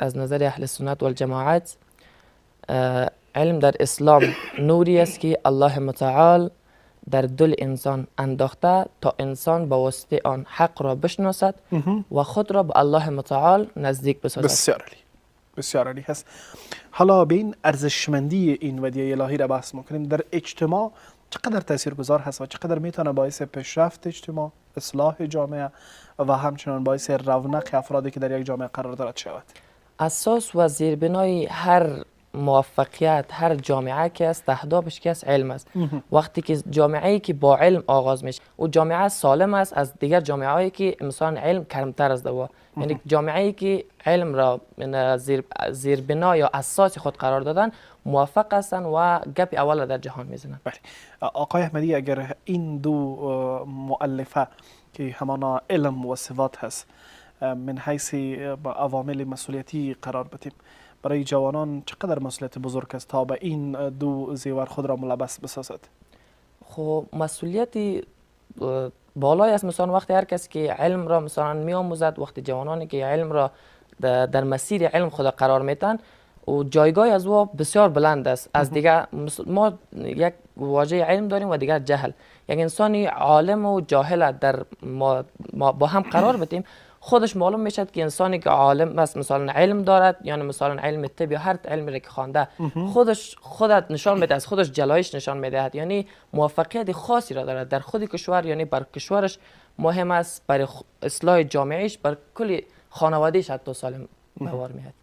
از نظر اهل سنت و الجماعت علم در اسلام نوری است که الله متعال در دل انسان انداخته تا انسان با واسطه آن حق را بشناسد و خود را به الله متعال نزدیک بسازد. بسیار عالی، بسیار عالی هست. حالا به این ارزشمندی این ودیعه الهی را بحث میکنیم. در اجتماع چقدر تاثیرگذار هست و چقدر میتونه باعث پیشرفت اجتماع، اصلاح جامعه و همچنان باعث رونق افرادی که در یک جامعه قرار دارد شود؟ اساس و زیربنای هر موفقیت، هر جامعه که است، اهدافش که است علم است. وقتی که جامعه‌ای که با علم آغاز میشه و جامعه سالم است از دیگر جامعه‌ای که مثلا علم کمتر است دوا، یعنی جامعه‌ای که علم را زیربنا یا اساس خود قرار دادن موفق هستند و گپ اول را در جهان میزنند. بله. آقای احمدی، اگر این دو مؤلفه که همانا علم و صفات هست من حیث با عوامل مسئولیتی قرار بدیم، برای جوانان چقدر مسئولیت بزرگ است تا به این دو زیور خود را ملبس بسازد؟ خب مسئولیتی بالای است. مثلا وقتی هر کسی که علم را مثلا میآموزد، وقتی جوانانی که علم را در مسیر علم خود قرار میتن و جایگاه از او بسیار بلند است. از دیگه ما یک واژه علم داریم و دیگر جهل. یک انسانی عالم و جاهل در ما با هم قرار بدیم، خودش معلوم میشد که انسانی که عالم است، مثلا علم دارد، یعنی مثلا علم طب یا هر علمی که خوانده، خودت نشان میده، از خودش جلایش نشان میدهد، یعنی موفقیت خاصی را دارد در خود کشور، یعنی بر کشورش مهم است، برای اصلاح جامعهش، بر کل خانوادهش حتی سالم بوار میاد.